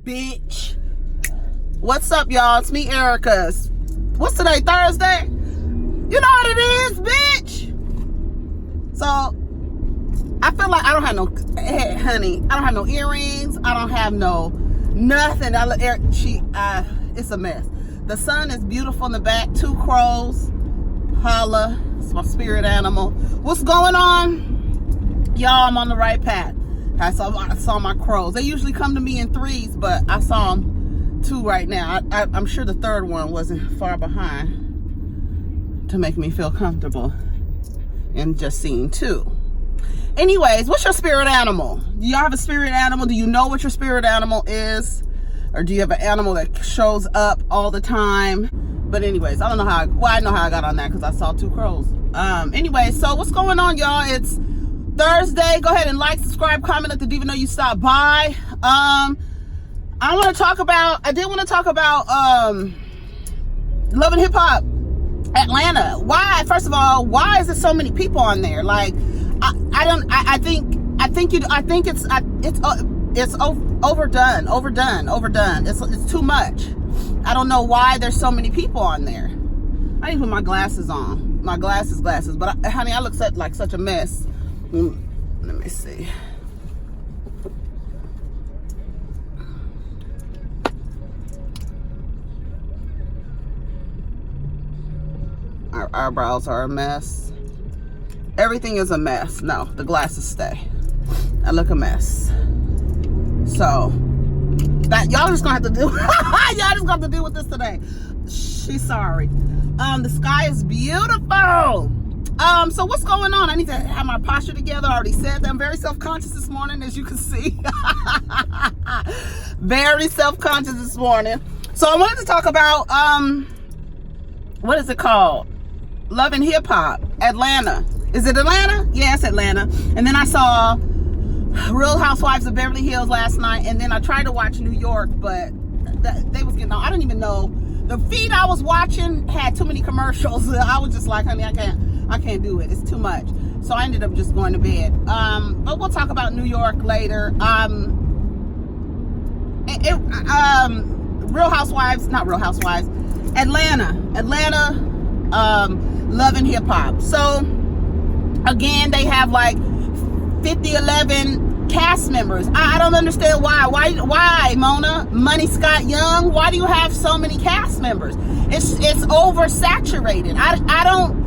bitch. What's up, y'all? It's me, Erica. What's today, Thursday? You know what it is, bitch. So, I feel like I don't have no, honey, I don't have no earrings. I don't have no nothing. It's a mess. The sun is beautiful in the back. 2 crows. Holla. It's my spirit animal. What's going on? Y'all, I'm on the right path. I saw my crows. They usually come to me in 3s, but I saw them 2 right now. I'm sure the 3rd one wasn't far behind to make me feel comfortable in just seeing 2. Anyways, what's your spirit animal? Do y'all have a spirit animal? Do you know what your spirit animal is? Or do you have an animal that shows up all the time? But anyways, I don't know how, I know how I got on that because I saw 2 crows. Anyway, so what's going on, y'all? It's Thursday. Go ahead and like, subscribe, comment, let the diva know you stopped by. I did want to talk about Love and Hip Hop Atlanta. Why? First of all, why is there so many people on there? Like, I think it's overdone. It's too much. I don't know why there's so many people on there. I didn't put my glasses on. My glasses, but honey, I look like such a mess. Let me see. Our eyebrows are a mess. Everything is a mess. No, the glasses stay. I look a mess. So that y'all just gonna have to do. Y'all just gonna have to deal with this today. She's sorry. The sky is beautiful. So what's going on? I need to have my posture together. I already said that. I'm very self-conscious this morning, as you can see. Very self-conscious this morning. So I wanted to talk about what is it called? Love and Hip Hop Atlanta. Is it Atlanta? Yeah, it's Atlanta. And then I saw Real Housewives of Beverly Hills last night, and then I tried to watch New York, but they was getting on. I didn't even know. The feed I was watching had too many commercials. I was just like, honey, I can't do it. It's too much. So I ended up just going to bed. But we'll talk about New York later. Real Housewives, not Real Housewives, Atlanta, Love and Hip Hop. So again, they have like 11 cast members. I don't understand why Mona, Money Scott Young, why do you have so many cast members? It's oversaturated. I don't,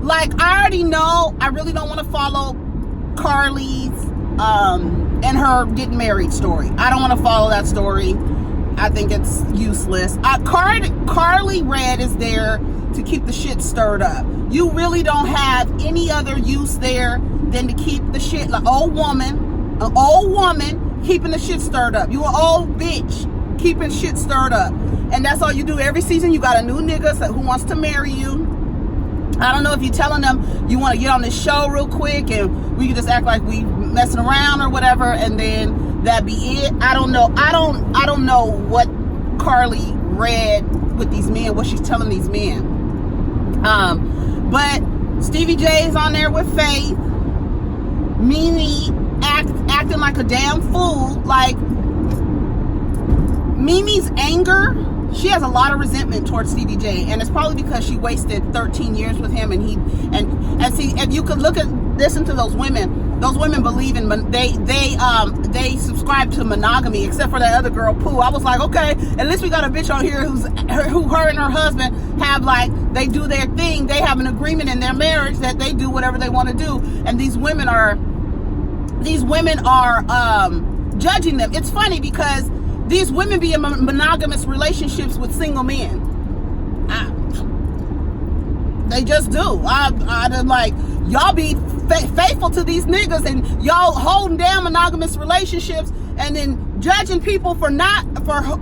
like, I already know I really don't want to follow Karlie's and her getting married story. I don't want to follow that story. I think it's useless. Karlie Red is there to keep the shit stirred up. You really don't have any other use there than to keep the shit, like an old woman keeping the shit stirred up. You an old bitch keeping shit stirred up. And that's all you do every season. You got a new nigga who wants to marry you. I don't know if you're telling them you want to get on this show real quick and we can just act like we messing around or whatever, and then that be it. I don't know. I don't know what Karlie read with these men, what she's telling these men. But Stevie J is on there with Faith. Mimi acting like a damn fool. Like, Mimi's anger, she has a lot of resentment towards Stevie J, and it's probably because she wasted 13 years with him, and see, if you could listen to those women believe in, they subscribe to monogamy, except for that other girl, Pooh. I was like, okay, at least we got a bitch on here who her and her husband have, like, they do their thing. They have an agreement in their marriage that they do whatever they want to do, and these women are judging them. It's funny because these women be in monogamous relationships with single men. They just do. I'm like, y'all be faithful to these niggas, and y'all holding down monogamous relationships, and then judging people for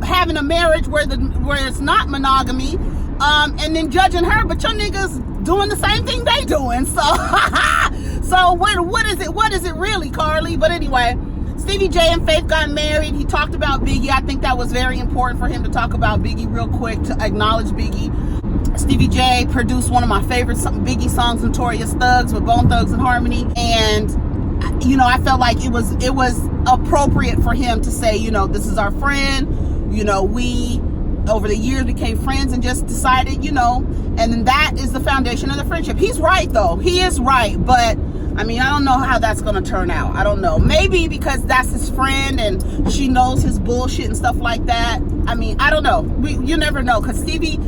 having a marriage where it's not monogamy, and then judging her, but your niggas doing the same thing they doing. So, so what is it really, Karlie? But anyway, Stevie J and Faith got married. He talked about Biggie. I think that was very important for him to talk about Biggie real quick, to acknowledge Biggie. Stevie J produced one of my favorite Biggie songs, Notorious Thugs, with Bone Thugs and Harmony. And, you know, I felt like it was appropriate for him to say, you know, this is our friend, you know, we over the years became friends and just decided, you know, and then that is the foundation of the friendship. He's right though, he is right, but I mean, I don't know how that's gonna turn out. I don't know, maybe because that's his friend and she knows his bullshit and stuff like that. I mean, I don't know, you never know, because Stevie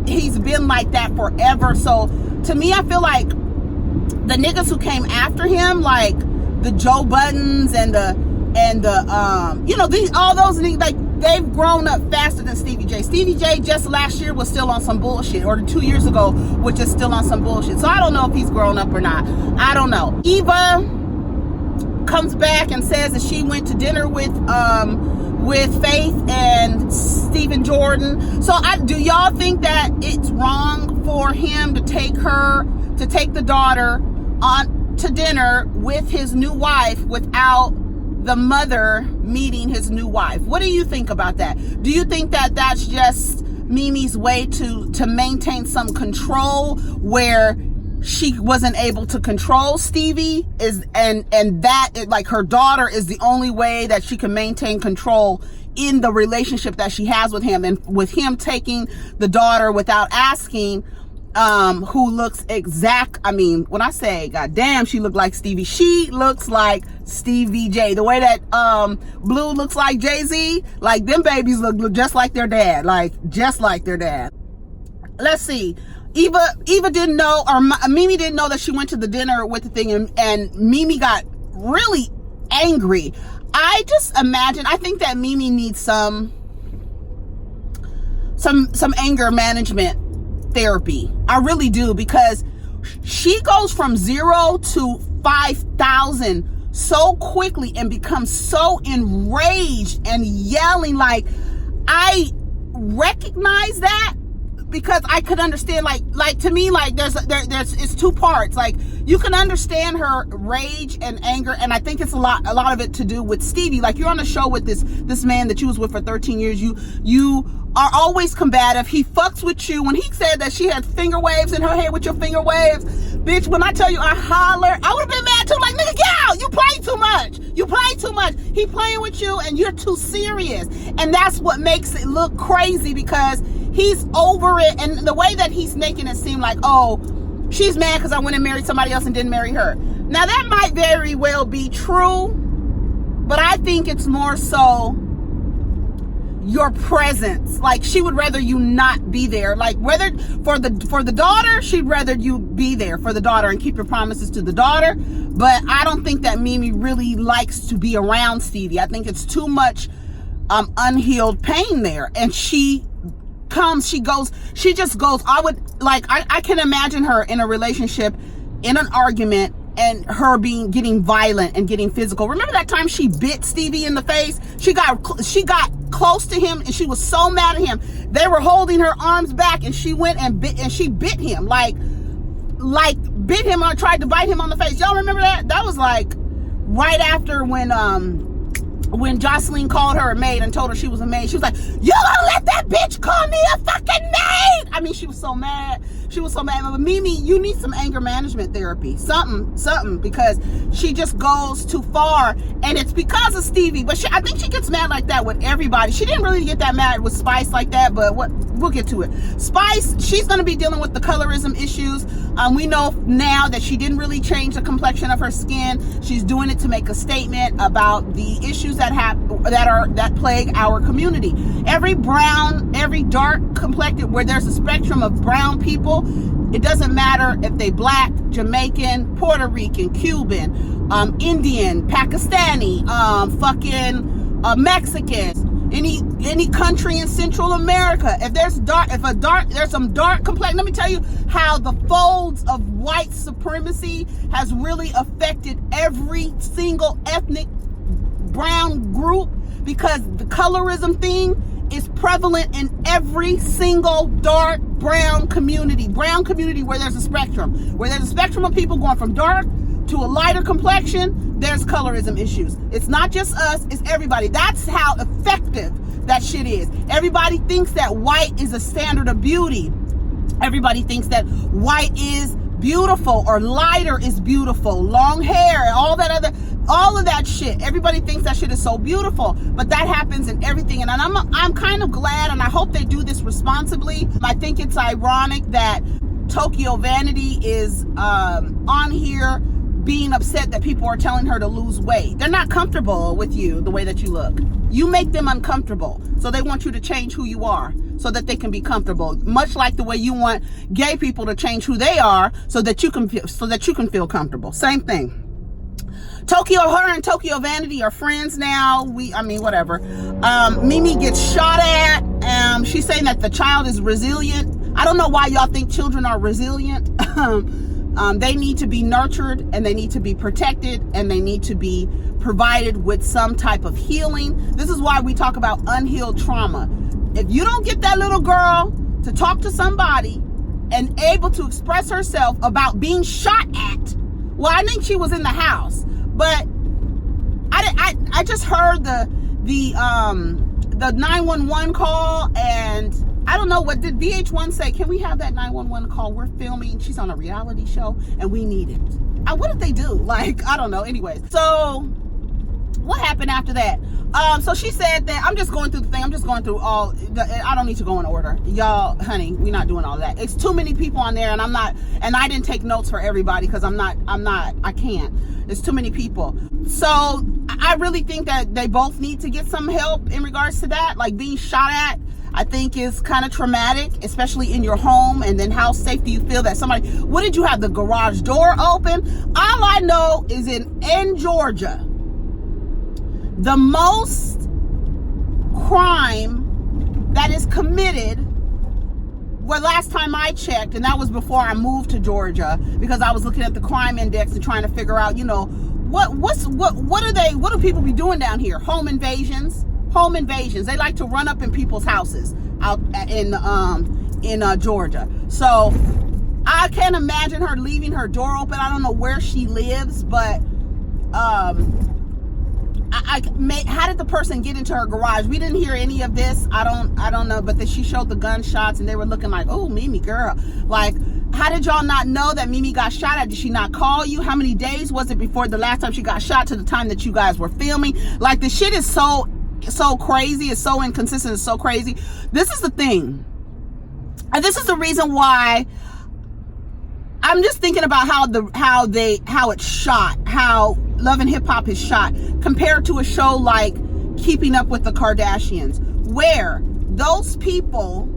he's been like that forever. So to me, I feel like the niggas who came after him, like the Joe Buttons and the you know, all those niggas, like they've grown up faster than Stevie J. Stevie J just last year was still on some bullshit, or 2 years ago was just still on some bullshit. So I don't know if he's grown up or not. I don't know. Eva comes back and says that she went to dinner with Faith and Stephen Jordan. So do y'all think that it's wrong for him to take the daughter on to dinner with his new wife without the mother meeting his new wife? What do you think about that? Do you think that that's just Mimi's way to maintain some control where she wasn't able to control Stevie, and that like her daughter is the only way that she can maintain control in the relationship that she has with him, and with him taking the daughter without asking, who looks I mean, when I say goddamn, she looked like Stevie, she looks like Stevie J. The way that Blue looks like Jay-Z, like them babies look just like their dad, like just like their dad. Let's see. Eva didn't know, or Mimi didn't know that she went to the dinner with the thing, and Mimi got really angry. I just imagine, I think that Mimi needs some anger management therapy. I really do, because she goes from 0 to 5,000 so quickly and becomes so enraged and yelling. Like, I recognize that, because I could understand, like to me, like there's it's two parts. Like, you can understand her rage and anger, and I think it's a lot of it to do with Stevie. Like, you're on a show with this man that you was with for 13 years. You are always combative. He fucks with you. When he said that she had finger waves in her hair with your finger waves, bitch, when I tell you I holler, I would have been mad too. Like, nigga, get out. You play too much. You play too much. He playing with you and you're too serious. And that's what makes it look crazy, because he's over it. And the way that he's making it seem like, oh, she's mad because I went and married somebody else and didn't marry her. Now, that might very well be true, but I think it's more so your presence. Like, she would rather you not be there. Like, whether for the daughter, she'd rather you be there for the daughter and keep your promises to the daughter. But I don't think that Mimi really likes to be around Stevie. I think it's too much unhealed pain there. And she just goes. I can imagine her in a relationship, in an argument, and her getting violent and getting physical. Remember that time she bit Stevie in the face? She got close to him and she was so mad at him. They were holding her arms back and she went and she bit him, like bit him or tried to bite him on the face. Y'all remember that? That was like right after when Jocelyn called her a maid and told her she was a maid. She was like, you gonna let that bitch call me a fucking maid? I mean, she was so mad. She was so mad. But Mimi, you need some anger management therapy. Something, because she just goes too far. And it's because of Stevie. But I think she gets mad like that with everybody. She didn't really get that mad with Spice like that, but we'll get to it. Spice, she's going to be dealing with the colorism issues. We know now that she didn't really change the complexion of her skin. She's doing it to make a statement about the issues that plague our community. Every brown, every dark complected, where there's a spectrum of brown people, it doesn't matter if they black, Jamaican, Puerto Rican, Cuban, Indian, Pakistani, Mexicans, any country in Central America. If there's some dark complexion, let me tell you how the folds of white supremacy has really affected every single ethnic brown group, because the colorism thing is prevalent in every single dark brown community where there's a spectrum of people going from dark to a lighter complexion. There's colorism issues. It's not just us, it's everybody. That's how effective that shit is. Everybody thinks that white is a standard of beauty. Everybody thinks that white is beautiful or lighter is beautiful, long hair and all that other. All of that shit. Everybody thinks that shit is so beautiful, but that happens in everything. And I'm kind of glad, and I hope they do this responsibly. I think it's ironic that Tokyo Vanity is on here being upset that people are telling her to lose weight. They're not comfortable with you the way that you look. You make them uncomfortable, so they want you to change who you are so that they can be comfortable. Much like the way you want gay people to change who they are so that you can feel comfortable. Same thing. Her and Tokyo Vanity are friends now. Whatever. Mimi gets shot at. She's saying that the child is resilient. I don't know why y'all think children are resilient. They need to be nurtured, and they need to be protected, and they need to be provided with some type of healing. This is why we talk about unhealed trauma. If you don't get that little girl to talk to somebody and able to express herself about being shot at, well, I think she was in the house, but I just heard the 911 call, and I don't know, what did VH1 say? Can we have that 911 call? We're filming. She's on a reality show, and we need it. What did they do? I don't know. Anyways, so what happened after that? So she said that, I'm just going through the thing. I'm just going through I don't need to go in order. Y'all, honey, we're not doing all that. It's too many people on there, and I didn't take notes for everybody because I can't. It's too many people. So I really think that they both need to get some help in regards to that. Being shot at, I think is kind of traumatic, especially in your home. And then how safe do you feel that somebody, what did you have, the garage door open? All I know is in Georgia, the most crime that is committed, well, last time I checked, and that was before I moved to Georgia, because I was looking at the crime index and trying to figure out, what do people be doing down here? Home invasions. They like to run up in people's houses out in Georgia. So I can't imagine her leaving her door open. I don't know where she lives, but how did the person get into her garage? We didn't hear any of this. I don't know, but she showed the gunshots, and they were looking like, oh, Mimi girl. How did y'all not know that Mimi got shot at? Did she not call you? How many days was it before the last time she got shot to the time that you guys were filming? The shit is so crazy. It's so inconsistent. It's so crazy. This is the thing. And this is the reason why I'm just thinking about how it's shot, how Love and Hip Hop is shot compared to a show like Keeping Up with the Kardashians, where those people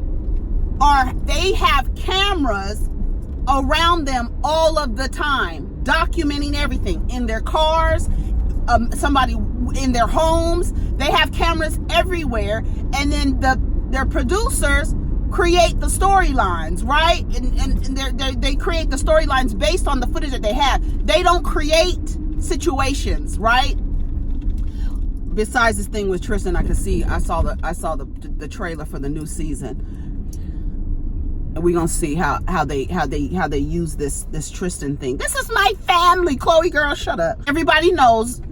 they have cameras around them all of the time, documenting everything in their cars, somebody in their homes. They have cameras everywhere, and then their producers create the storylines, right? And they create the storylines based on the footage that they have. They don't create situations, right? Besides this thing with Tristan, I saw the trailer for the new season. And we're gonna see how they use this Tristan thing. This is my family. Chloe girl, shut up. Everybody knows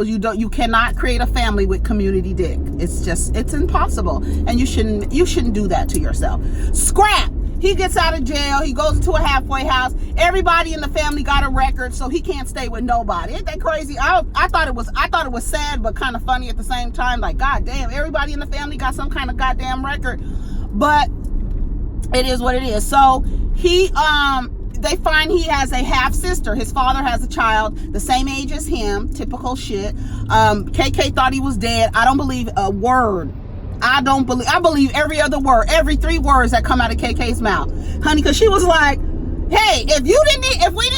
you cannot create a family with community dick. It's impossible. And you shouldn't do that to yourself. Scrapp, he gets out of jail, he goes to a halfway house. Everybody in the family got a record, so he can't stay with nobody. Ain't that crazy? I thought it was sad but kind of funny at the same time. God damn, everybody in the family got some kind of goddamn record. But it is what it is. So they find he has a half sister. His father has a child the same age as him. Typical shit. KK thought he was dead. I don't believe a word. I believe every other word, every 3 words that come out of KK's mouth, honey, because she was like, hey, if we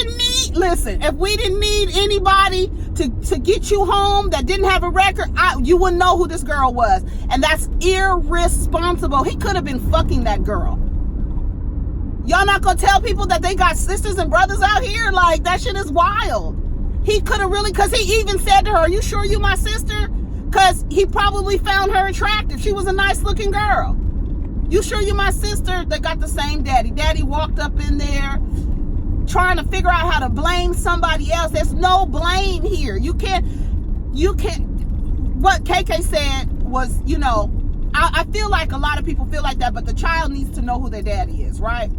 didn't need anybody to get you home that didn't have a record, you wouldn't know who this girl was. And that's irresponsible. He could have been fucking that girl. Y'all not gonna tell people that they got sisters and brothers out here? That shit is wild. He could have really, because he even said to her, are you sure you my sister? Because he probably found her attractive. She was a nice looking girl. You sure you my sister? They got the same daddy. Daddy walked up in there trying to figure out how to blame somebody else. There's no blame here. You can't, what KK said was, I feel like a lot of people feel like that, but the child needs to know who their daddy is, right?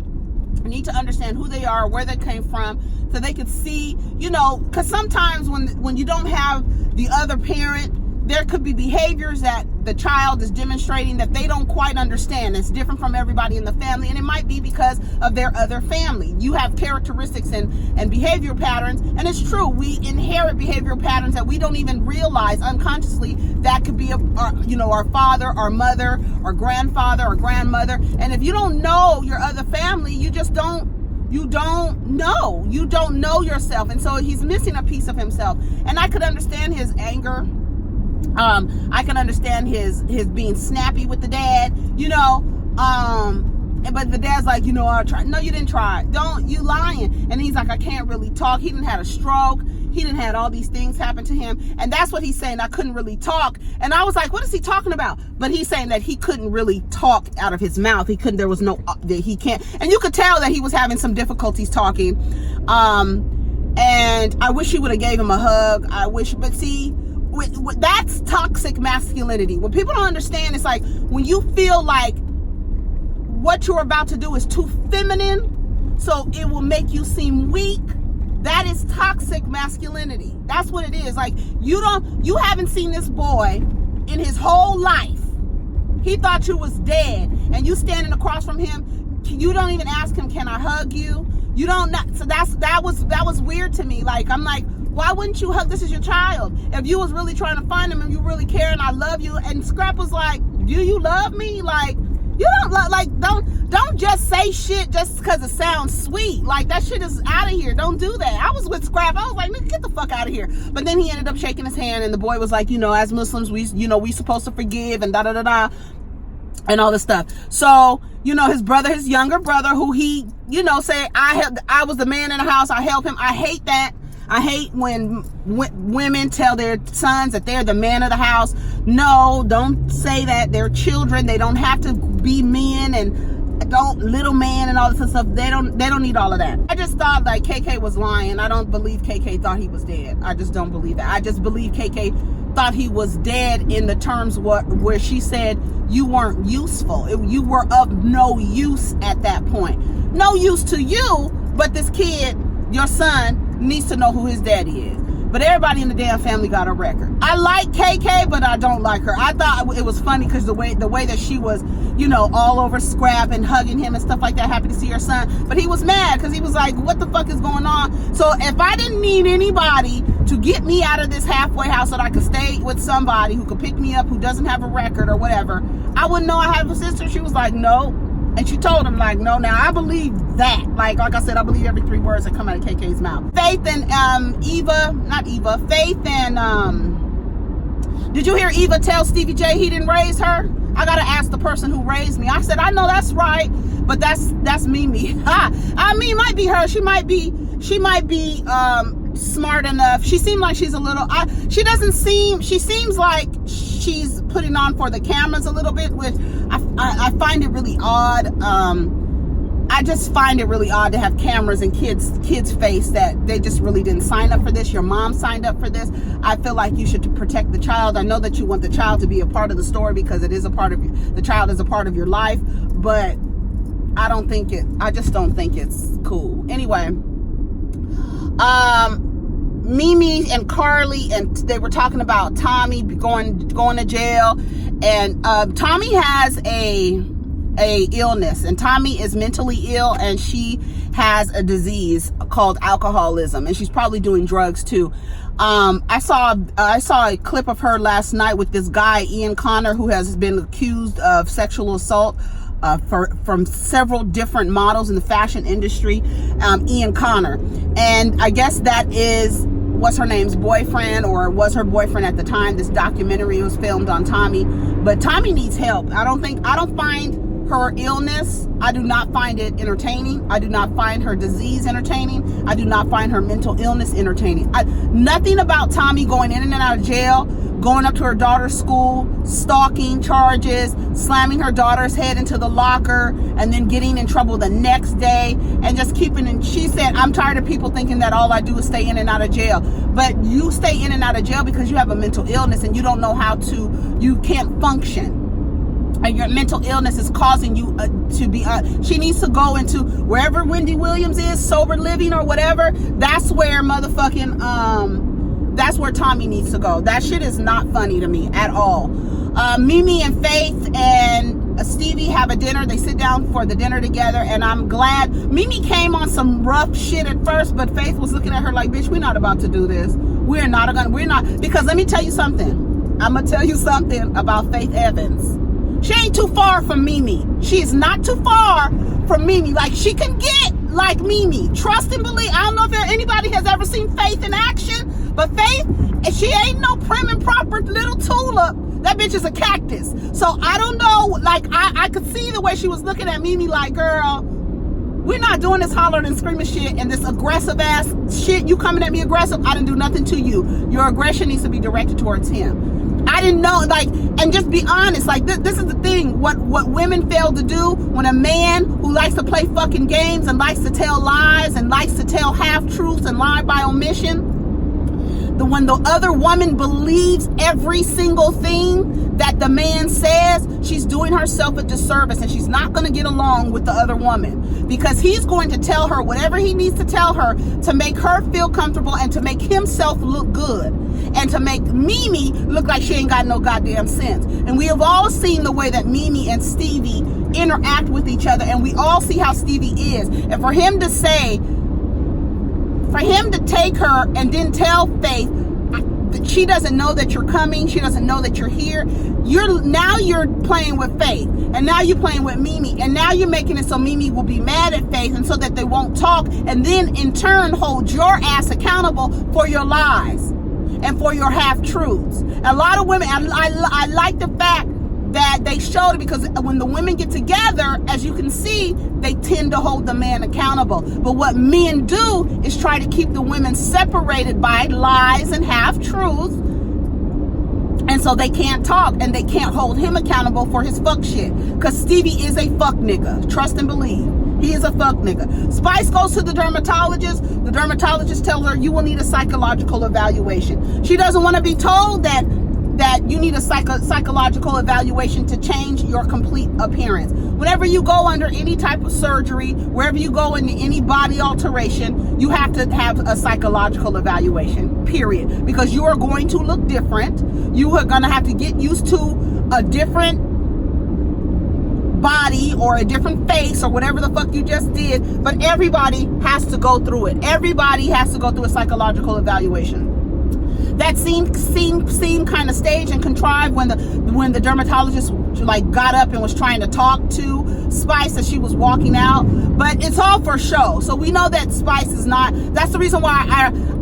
need to understand who they are, where they came from, so they could see, you know, because sometimes when you don't have the other parent, there could be behaviors that the child is demonstrating that they don't quite understand. It's different from everybody in the family, and it might be because of their other family. You have characteristics and behavioral patterns, and it's true, we inherit behavioral patterns that we don't even realize unconsciously. That could be our father, our mother, our grandfather, or grandmother. And if you don't know your other family, you don't know yourself. And so he's missing a piece of himself. And I could understand his anger. I can understand his being snappy with the dad, you know, but the dad's like, you know, I tried. No, you didn't try. You lying. And he's like, I can't really talk. He didn't have a stroke. He didn't had all these things happen to him. And that's what he's saying. I couldn't really talk. And I was like, what is he talking about? But he's saying that he couldn't really talk out of his mouth. He can't. And you could tell that he was having some difficulties talking. And I wish he would have gave him a hug. But see, that's toxic masculinity. What people don't understand is like when you feel like what you're about to do is too feminine, so it will make you seem weak. That is toxic masculinity. That's what it is. Like you haven't seen this boy in his whole life. He thought you was dead, and you standing across from him. You don't even ask him, can I hug you? You don't. So that was weird to me. Like I'm like, why wouldn't you hug? This is your child. If you was really trying to find him and you really care and I love you. And Scrapp was like, do you love me? Like, you don't just say shit just because it sounds sweet. Like, that shit is out of here. Don't do that. I was with Scrapp. I was like, nigga, get the fuck out of here. But then he ended up shaking his hand, and the boy was like, you know, as Muslims, we supposed to forgive and da-da-da-da and all this stuff. So, you know, his younger brother, who he, you know, say, I was the man in the house. I helped him. I hate that. I hate when women tell their sons that they're the man of the house. No, don't say that. They're children. They don't have to be men and little man and all this stuff. They don't need all of that. I just thought like KK was lying. I don't believe KK thought he was dead. I just don't believe that. I just believe KK thought he was dead in the terms where she said you weren't useful. You were of no use at that point. No use to you, but this kid, your son, needs to know who his daddy is. But everybody in the damn family got a record. I like KK, but I don't like her. I thought it was funny because the way that she was, you know, all over Scrapp and hugging him and stuff like that, happy to see her son. But he was mad because he was like, what the fuck is going on? So if I didn't need anybody to get me out of this halfway house so that I could stay with somebody who could pick me up, who doesn't have a record or whatever, I wouldn't know I have a sister. She was like, no. And she told him, like, no. Now, I believe that. Like I said, I believe every 3 words that come out of KK's mouth. Faith and Faith and, did you hear Eva tell Stevie J he didn't raise her? I got to ask the person who raised me. I said, I know that's right, but that's Mimi. I mean, might be her. She might be smart enough. She seemed like she's a little, she seems like she's putting on for the cameras a little bit, which I find it really odd. I just find it really odd to have cameras in kids' face that they just really didn't sign up for this. Your mom signed up for this. I feel like you should protect the child. I know that you want the child to be a part of the story because it is a part of you. The child is a part of your life, but I just don't think it's cool. Anyway, Mimi and Karlie, and they were talking about Tommy going to jail, and Tommy has a illness, and Tommy is mentally ill, and she has a disease called alcoholism, and she's probably doing drugs too. I saw a clip of her last night with this guy Ian Connor, who has been accused of sexual assault from several different models in the fashion industry. Ian Connor, and I guess that what's her name's boyfriend, or was her boyfriend at the time this documentary was filmed on Tommy. But Tommy needs help. I don't find her illness, I do not find it entertaining. I do not find her disease entertaining. I do not find her mental illness entertaining. Nothing about Tommy going in and out of jail, going up to her daughter's school, stalking charges, slamming her daughter's head into the locker, and then getting in trouble the next day, and just she said, I'm tired of people thinking that all I do is stay in and out of jail. But you stay in and out of jail because you have a mental illness and you don't know you can't function. and your mental illness is causing you to be, she needs to go into wherever Wendy Williams is, sober living or whatever. That's where motherfucking, that's where Tommy needs to go. That shit is not funny to me at all. Mimi and Faith and Stevie have a dinner. They sit down for the dinner together, and I'm glad. Mimi came on some rough shit at first, but Faith was looking at her like, bitch, we're not about to do this. We're not, because let me tell you something. I'm gonna tell you something about Faith Evans. She ain't too far from Mimi. She is not too far from Mimi. Like, she can get like Mimi. Trust and believe. I don't know if anybody has ever seen Faith in action, but Faith, she ain't no prim and proper little tulip. That bitch is a cactus. So I don't know, like, I could see the way she was looking at Mimi like, girl, we're not doing this hollering and screaming shit and this aggressive ass shit. You coming at me aggressive, I didn't do nothing to you. Your aggression needs to be directed towards him. I didn't know, like, and just be honest, like, this is the thing, what women fail to do when a man who likes to play fucking games and likes to tell lies and likes to tell half-truths and lie by omission, when the other woman believes every single thing that the man says, she's doing herself a disservice, and she's not going to get along with the other woman, because he's going to tell her whatever he needs to tell her to make her feel comfortable and to make himself look good and to make Mimi look like she ain't got no goddamn sense. And we have all seen the way that Mimi and Stevie interact with each other, and we all see how Stevie is. And for him to take her and then tell Faith that she doesn't know that you're coming, she doesn't know that you're here, you're playing with Faith, and now you're playing with Mimi, and now you're making it so Mimi will be mad at Faith, and so that they won't talk, and then in turn hold your ass accountable for your lies and for your half-truths. A lot of women, I like the fact that they showed it, because when the women get together, as you can see, they tend to hold the man accountable. But what men do is try to keep the women separated by lies and half-truths, and so they can't talk and they can't hold him accountable for his fuck shit, because Stevie is a fuck nigga. Trust and believe. He is a fuck nigga. Spice goes to the dermatologist. The dermatologist tells her, you will need a psychological evaluation. She doesn't want to be told that you need a psychological evaluation to change your complete appearance. Whenever you go under any type of surgery, wherever you go into any body alteration, you have to have a psychological evaluation, period. Because you are going to look different. You are going to have to get used to a different body or a different face or whatever the fuck you just did. But everybody has to go through it. Everybody has to go through a psychological evaluation. That seemed kind of staged and contrived when the dermatologist like got up and was trying to talk to Spice as she was walking out, but it's all for show. So we know that Spice is not. That's the reason why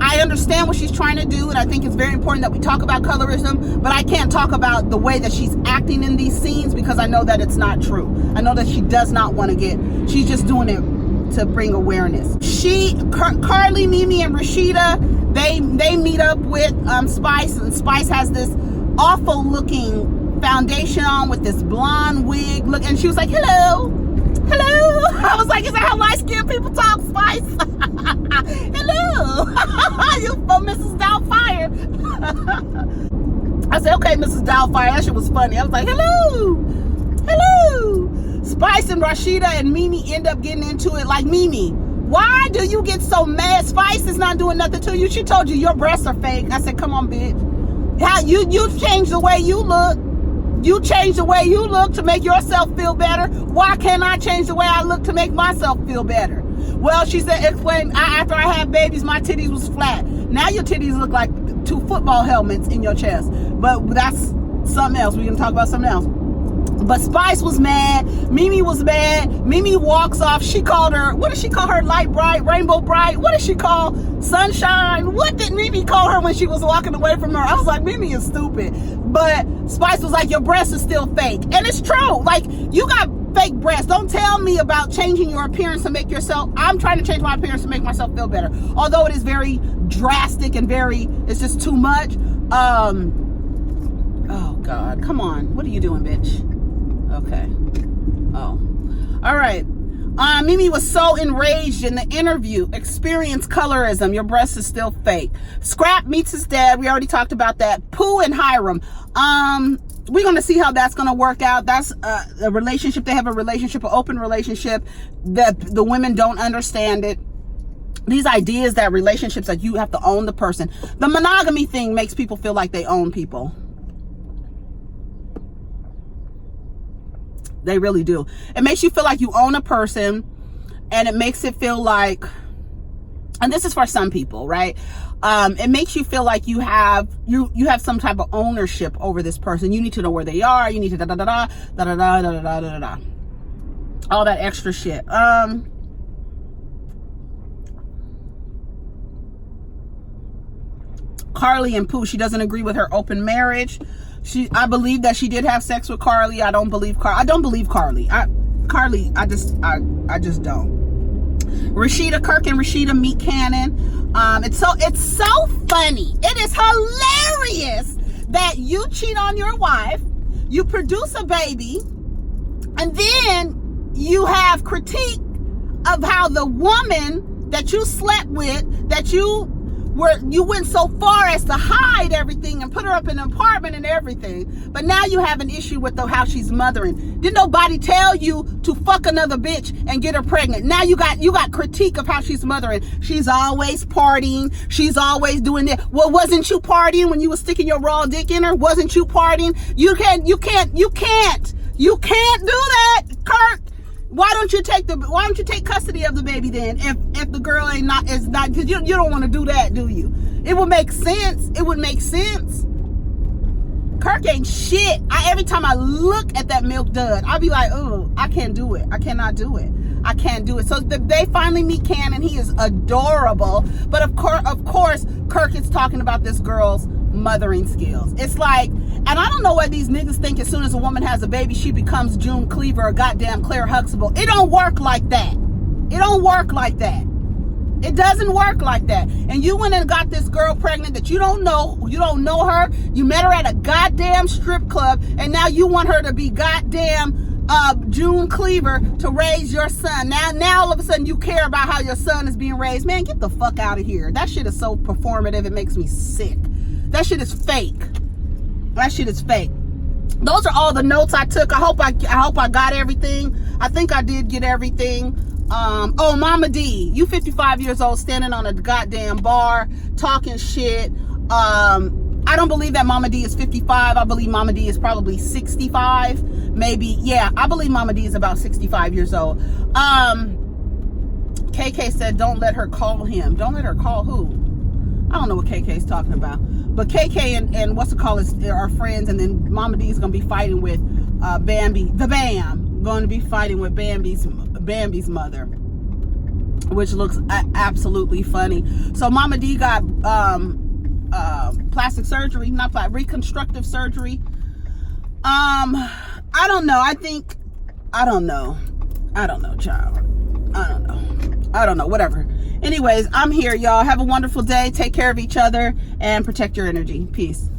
I understand what she's trying to do, and I think it's very important that we talk about colorism, but I can't talk about the way that she's acting in these scenes, because I know that it's not true. I know that she does not want to she's just doing it to bring awareness. Karlie, Mimi, and Rasheeda, they meet up with Spice, and Spice has this awful looking foundation on with this blonde wig look, and she was like, hello. I was like, is that how light-skinned people talk, Spice? Hello. You for Mrs. Doubtfire. I said, okay, Mrs. Doubtfire. That shit was funny. I was like, hello. Spice and Rasheeda and Mimi end up getting into it. Like, Mimi, why do you get so mad? Spice is not doing nothing to you. She told you your breasts are fake. I said, come on, bitch. How you changed the way you look. You changed the way you look to make yourself feel better. Why can't I change the way I look to make myself feel better? Well, she said, explain, after I had babies, my titties was flat. Now your titties look like 2 football helmets in your chest. But that's something else. We can talk about something else. But Spice was mad. Mimi was mad. Mimi walks off. She called her, what did she call her? Light bright, rainbow bright. What did she call? Sunshine. What did Mimi call her when she was walking away from her? I was like, Mimi is stupid. But Spice was like, your breasts are still fake. And it's true. Like, you got fake breasts. Don't tell me about changing your appearance to make yourself. I'm trying to change my appearance to make myself feel better. Although it is very drastic and it's just too much. Oh God, come on. What are you doing, bitch? Okay. Oh. All right. Mimi was so enraged in the interview. Experience colorism. Your breast is still fake. Scrapp meets his dad. We already talked about that. Pooh and Hiram. we're going to see how that's going to work out. That's a relationship. They have a relationship, an open relationship, that the women don't understand it. These ideas that relationships, that you have to own the person. The monogamy thing makes people feel like they own people. They really do. It makes you feel like you own a person, and it makes it feel like, and this is for some people, right? It makes you feel like you have some type of ownership over this person. You need to know where they are. You need to da-da-da-da, da-da-da, da-da-da, da-da-da. All that extra shit. Karlie and Pooh, she doesn't agree with her open marriage. I believe that she did have sex with Karlie. I don't believe Karlie. Karlie, I just don't. Rasheeda, Kirk and Rasheeda meet canon. It's so funny. It is hilarious that you cheat on your wife, you produce a baby, and then you have critique of how the woman that you slept with, that you went so far as to hide everything and put her up in an apartment and everything. But now you have an issue with how she's mothering. Did nobody tell you to fuck another bitch and get her pregnant? Now you got critique of how she's mothering. She's always partying. She's always doing this. Well, wasn't you partying when you were sticking your raw dick in her? Wasn't you partying? You can't do that, Kirk. Why don't you take custody of the baby then, if the girl is not, because you don't want to do that, do you? It would make sense. Kirk ain't shit. Every time I look at that milk dud, I'll be like, oh, I can't do it. I cannot do it. I can't do it. So they finally meet Ken, and he is adorable. But of course, Kirk is talking about this girl's mothering skills. It's like, and I don't know why these niggas think as soon as a woman has a baby, she becomes June Cleaver or goddamn Claire Huxtable. It don't work like that. It don't work like that. It doesn't work like that. And you went and got this girl pregnant that you don't know her. You met her at a goddamn strip club, and now you want her to be goddamn June Cleaver to raise your son. Now all of a sudden you care about how your son is being raised. Man, get the fuck out of here. That shit is so performative, it makes me sick. That shit is fake. Those are all the notes I took. I hope I got everything. I think I did get everything. Oh, Mama D, you 55 years old, standing on a goddamn bar talking shit. I don't believe that Mama D is 55. I believe Mama D is probably 65, maybe. Yeah, I believe Mama D is about 65 years old. KK said, don't let her call him. Don't let her call who? I don't know what KK is talking about. But KK and what's it called are friends, and then Mama D is going to be fighting with Bambi, the Bam, going to be fighting with Bambi's mother, which looks absolutely funny. So Mama D got plastic surgery, reconstructive surgery. I don't know. I don't know, child. I don't know, whatever. Anyways, I'm here, y'all. Have a wonderful day. Take care of each other and protect your energy. Peace.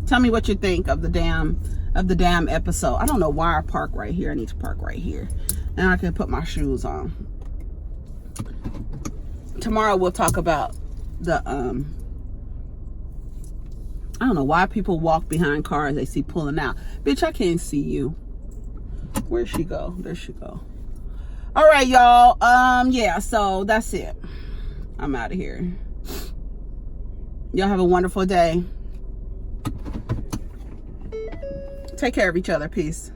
Tell me what you think of the damn episode. I don't know why I park right here. I need to park right here. Now I can put my shoes on. Tomorrow we'll talk about the I don't know why people walk behind cars they see pulling out. Bitch, I can't see you. Where'd she go? There she go. All right, y'all. Yeah, so that's it. I'm out of here. Y'all have a wonderful day. Take care of each other. Peace.